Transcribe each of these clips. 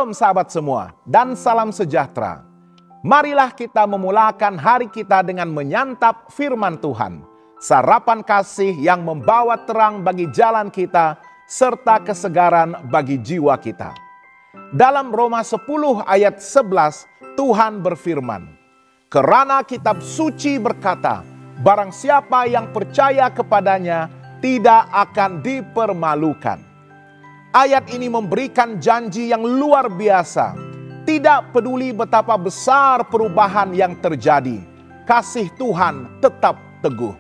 Shalom sahabat semua dan salam sejahtera. Marilah kita memulakan hari kita dengan menyantap firman Tuhan. Sarapan kasih yang membawa terang bagi jalan kita serta kesegaran bagi jiwa kita. Dalam Roma 10 ayat 11 Tuhan berfirman, "Kerana kitab suci berkata, barang siapa yang percaya kepadanya tidak akan dipermalukan." Ayat ini memberikan janji yang luar biasa. Tidak peduli betapa besar perubahan yang terjadi, kasih Tuhan tetap teguh.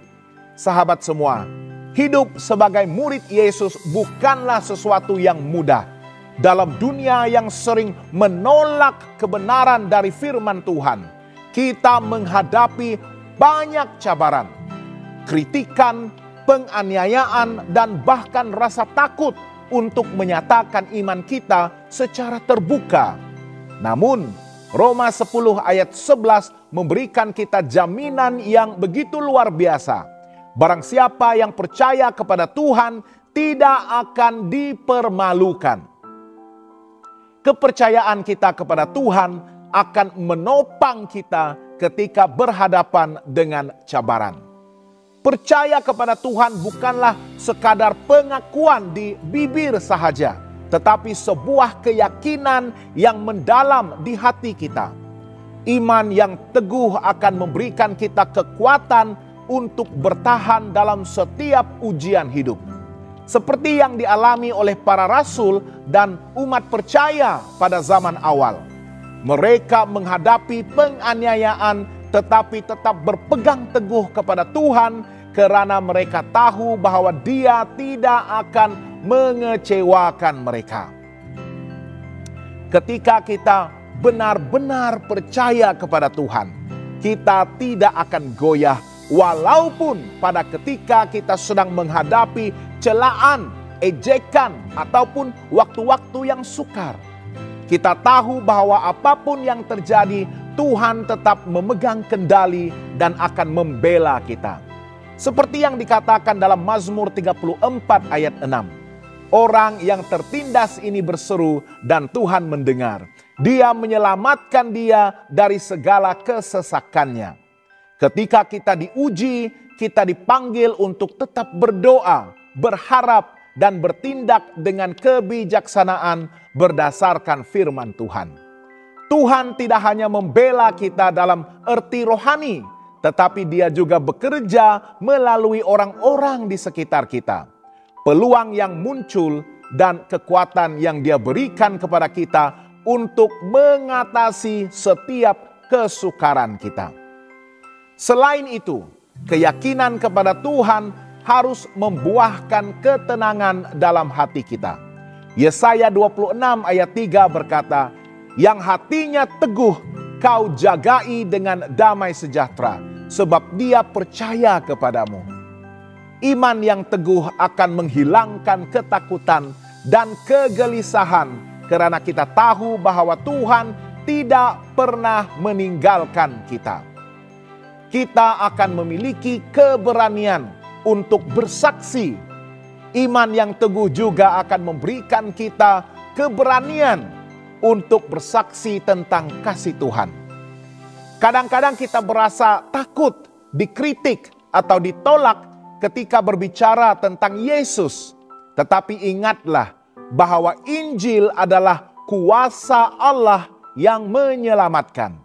Sahabat semua, hidup sebagai murid Yesus bukanlah sesuatu yang mudah. Dalam dunia yang sering menolak kebenaran dari firman Tuhan, kita menghadapi banyak cabaran, kritikan, penganiayaan, dan bahkan rasa takut untuk menyatakan iman kita secara terbuka. Namun, Roma 10 ayat 11 memberikan kita jaminan yang begitu luar biasa. Barang siapa yang percaya kepada Tuhan tidak akan dipermalukan. Kepercayaan kita kepada Tuhan akan menopang kita ketika berhadapan dengan cabaran. Percaya kepada Tuhan bukanlah sekadar pengakuan di bibir sahaja, tetapi sebuah keyakinan yang mendalam di hati kita. Iman yang teguh akan memberikan kita kekuatan untuk bertahan dalam setiap ujian hidup. Seperti yang dialami oleh para rasul dan umat percaya pada zaman awal. Mereka menghadapi penganiayaan tetapi tetap berpegang teguh kepada Tuhan karena mereka tahu bahwa Dia tidak akan mengecewakan mereka. Ketika kita benar-benar percaya kepada Tuhan, kita tidak akan goyah walaupun pada ketika kita sedang menghadapi celaan, ejekan, ataupun waktu-waktu yang sukar. Kita tahu bahwa apapun yang terjadi, Tuhan tetap memegang kendali dan akan membela kita. Seperti yang dikatakan dalam Mazmur 34 ayat 6. Orang yang tertindas ini berseru dan Tuhan mendengar. Dia menyelamatkan dia dari segala kesesakannya. Ketika kita diuji, kita dipanggil untuk tetap berdoa, berharap, dan bertindak dengan kebijaksanaan berdasarkan firman Tuhan. Tuhan tidak hanya membela kita dalam arti rohani, tetapi Dia juga bekerja melalui orang-orang di sekitar kita. Peluang yang muncul dan kekuatan yang Dia berikan kepada kita untuk mengatasi setiap kesukaran kita. Selain itu, keyakinan kepada Tuhan harus membuahkan ketenangan dalam hati kita. Yesaya 26 ayat 3 berkata, "Yang hatinya teguh kau jagai dengan damai sejahtera, sebab dia percaya kepadamu." Iman yang teguh akan menghilangkan ketakutan dan kegelisahan karena kita tahu bahwa Tuhan tidak pernah meninggalkan kita. Kita akan memiliki keberanian untuk bersaksi. Iman yang teguh juga akan memberikan kita keberanian untuk bersaksi tentang kasih Tuhan. Kadang-kadang kita merasa takut dikritik atau ditolak ketika berbicara tentang Yesus. Tetapi ingatlah bahwa Injil adalah kuasa Allah yang menyelamatkan.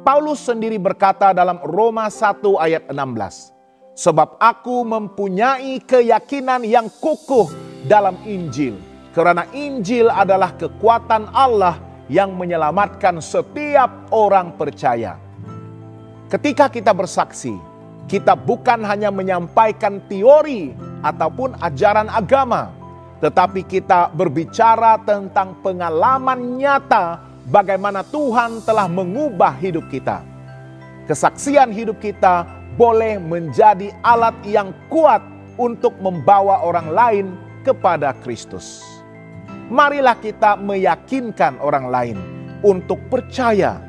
Paulus sendiri berkata dalam Roma 1 ayat 16. "Sebab aku mempunyai keyakinan yang kukuh dalam Injil. Karena Injil adalah kekuatan Allah yang menyelamatkan setiap orang percaya." Ketika kita bersaksi, kita bukan hanya menyampaikan teori ataupun ajaran agama, tetapi kita berbicara tentang pengalaman nyata bagaimana Tuhan telah mengubah hidup kita. Kesaksian hidup kita boleh menjadi alat yang kuat untuk membawa orang lain kepada Kristus. Marilah kita meyakinkan orang lain untuk percaya.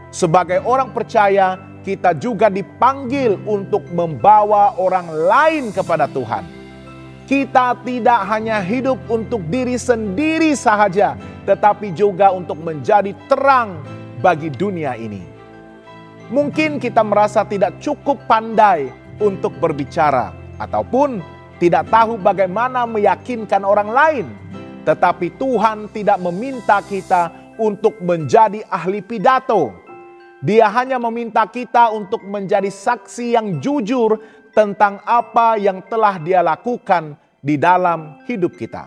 Sebagai orang percaya, kita juga dipanggil untuk membawa orang lain kepada Tuhan. Kita tidak hanya hidup untuk diri sendiri sahaja, tetapi juga untuk menjadi terang bagi dunia ini. Mungkin kita merasa tidak cukup pandai untuk berbicara, ataupun tidak tahu bagaimana meyakinkan orang lain. Tetapi Tuhan tidak meminta kita untuk menjadi ahli pidato. Dia hanya meminta kita untuk menjadi saksi yang jujur tentang apa yang telah Dia lakukan di dalam hidup kita.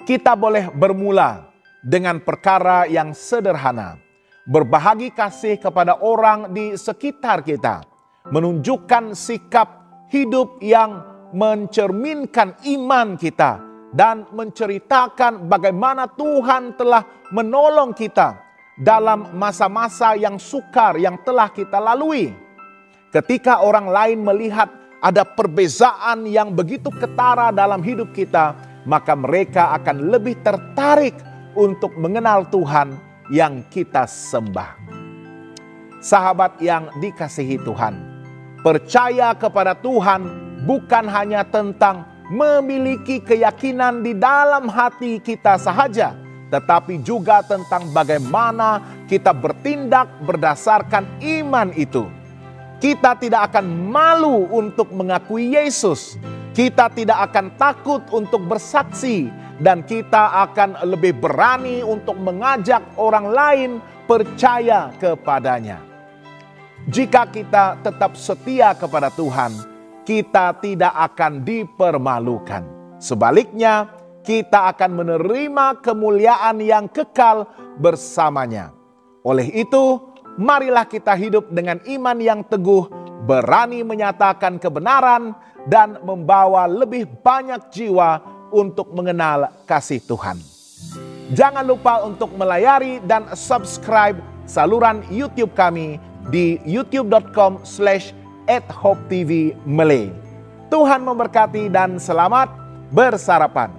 Kita boleh bermula dengan perkara yang sederhana, berbagi kasih kepada orang di sekitar kita, menunjukkan sikap hidup yang mencerminkan iman kita, dan menceritakan bagaimana Tuhan telah menolong kita dalam masa-masa yang sukar yang telah kita lalui. Ketika orang lain melihat ada perbezaan yang begitu ketara dalam hidup kita, maka mereka akan lebih tertarik untuk mengenal Tuhan yang kita sembah. Sahabat yang dikasihi Tuhan, percaya kepada Tuhan bukan hanya tentang memiliki keyakinan di dalam hati kita sahaja, tetapi juga tentang bagaimana kita bertindak berdasarkan iman itu. Kita tidak akan malu untuk mengakui Yesus. Kita tidak akan takut untuk bersaksi. Dan kita akan lebih berani untuk mengajak orang lain percaya kepadanya. Jika kita tetap setia kepada Tuhan, kita tidak akan dipermalukan. Sebaliknya, kita akan menerima kemuliaan yang kekal bersamanya. Oleh itu, marilah kita hidup dengan iman yang teguh, berani menyatakan kebenaran, dan membawa lebih banyak jiwa untuk mengenal kasih Tuhan. Jangan lupa untuk melayari dan subscribe saluran YouTube kami di youtube.com/@hopetv Malay. Tuhan memberkati dan selamat bersarapan.